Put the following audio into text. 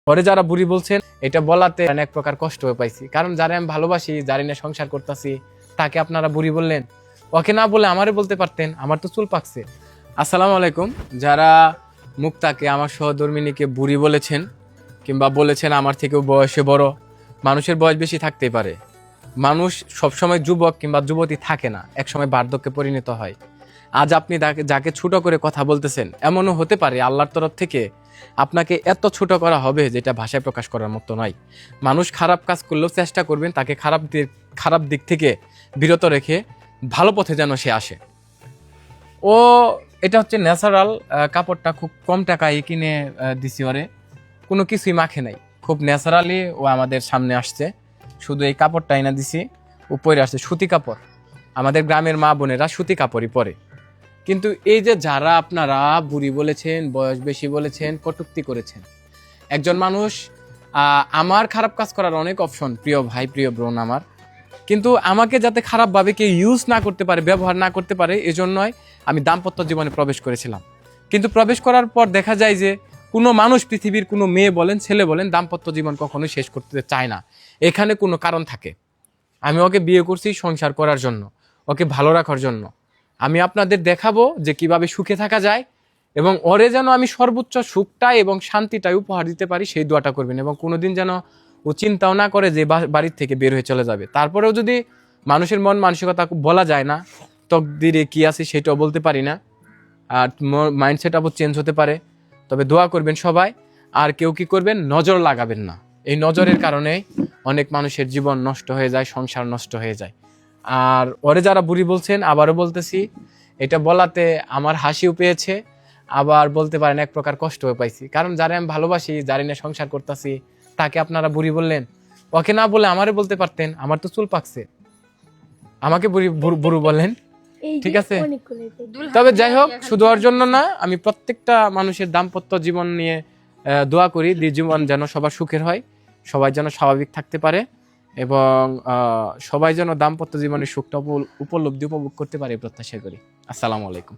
পরে যারা বুড়ি বলছেন এটা বলাতে অনেক প্রকার কষ্ট হয়ে পাইছি, কারণ যারা আমি ভালোবাসি, যারা নিয়ে সংসার করতেছি, তাকে আপনারা বুড়ি বললেন। ওকে না বলে আমারে বলতে পারতেন, আমার তো চুল পাকছে। আসসালামু আলাইকুম। যারা মুক্তাকে, আমার সহধর্মিনীকে বুড়ি বলেছেন কিংবা বলেছেন আমার থেকেও বয়সে বড়, মানুষের বয়স বেশি থাকতেই পারে, মানুষ সবসময় যুবক কিংবা যুবতী থাকে না, একসময় বার্ধক্যে পরিণত হয়। আজ আপনি যাকে ছোট করে কথা বলতেছেন, এমনও হতে পারে আল্লাহর তরফ থেকে আপনাকে এত ছোট করা হবে যেটা ভাষায় প্রকাশ করার মতো নয়। মানুষ খারাপ কাজ করলেও চেষ্টা করবেন তাকে খারাপ দিক থেকে বিরত রেখে ভালো পথে যেন সে আসে। ও এটা হচ্ছে ন্যাচারাল কাপড়টা, খুব কম টাকায় কিনে দিছি ওরে, কোনো কিছুই মাখে নাই, খুব ন্যাচারালি ও আমাদের সামনে আসছে। শুধু এই কাপড়টাই না দিছি, উপরে আসছে সুতি কাপড়। আমাদের গ্রামের মা বোনেরা সুতি কাপড়ই পরে। কিন্তু এই যে যারা আপনারা বুড়ি বলেছেন, বয়স বেশি বলেছেন, কটূক্তি করেছেন, একজন মানুষ, আমার খারাপ কাজ করার অনেক অপশন, প্রিয় ভাই, প্রিয় বোন আমার, কিন্তু আমাকে যাতে খারাপভাবে কেউ ইউজ না করতে পারে, ব্যবহার না করতে পারে, এজন্যই আমি দাম্পত্য জীবনে প্রবেশ করেছিলাম। কিন্তু প্রবেশ করার পর দেখা যায় যে কোনো মানুষ, পৃথিবীর কোনো মেয়ে বলেন, ছেলে বলেন, দাম্পত্য জীবন কখনোই শেষ করতে চায় না। এখানে কোনো কারণ থাকে। আমি ওকে বিয়ে করছি সংসার করার জন্য, ওকে ভালো রাখার জন্য। আমি আপনাদের দেখাবো যে কিভাবে সুখে থাকা যায়, এবং ওরে যেন আমি সর্বোচ্চ সুখটা এবং শান্তিটাই উপহার দিতে পারি, সেই দোয়াটা করবেন। এবং কোনোদিন যেন ও চিন্তাও না করে যে বাড়ির থেকে বের হয়ে চলে যাবে। তারপরেও যদি মানুষের মন মানসিকতা বলা যায় না, তকদিরে কি আছে সেটাও বলতে পারি না, আর মাইন্ডসেট আবার চেঞ্জ হতে পারে। তবে দোয়া করবেন সবাই। আর কেউ কি করবেন, নজর লাগাবেন না। এই নজরের কারণে অনেক মানুষের জীবন নষ্ট হয়ে যায়, সংসার নষ্ট হয়ে যায়। আর ওরে যারা বুড়ি বলছেন, আবারও বলতেছি, এটা বলাতে আমার হাসিও পেয়েছে, আবার বলতে পারেন এক প্রকার কষ্ট হয়ে পাইছি, কারণ যারা আমি ভালোবাসি, যারা নিয়ে সংসার করতেছি, তাকে আপনারা বুড়ি বললেন। ওকে না বলে আমারে বলতে পারতেন, আমার তো চুল পাকছে, আমাকে বুড়ি বললেন। ঠিক আছে, তবে যাই হোক, শুধু ওর জন্য না, আমি প্রত্যেকটা মানুষের দাম্পত্য জীবন নিয়ে দোয়া করি, জীবন যেন সবার সুখের হয়, সবাই যেন স্বাভাবিক থাকতে পারে, এবং সবাই যেন দাম্পত্য জীবনের সুখটা উপলব্ধি উপভোগ করতে পারে, প্রত্যাশা করি। আসসালামু আলাইকুম।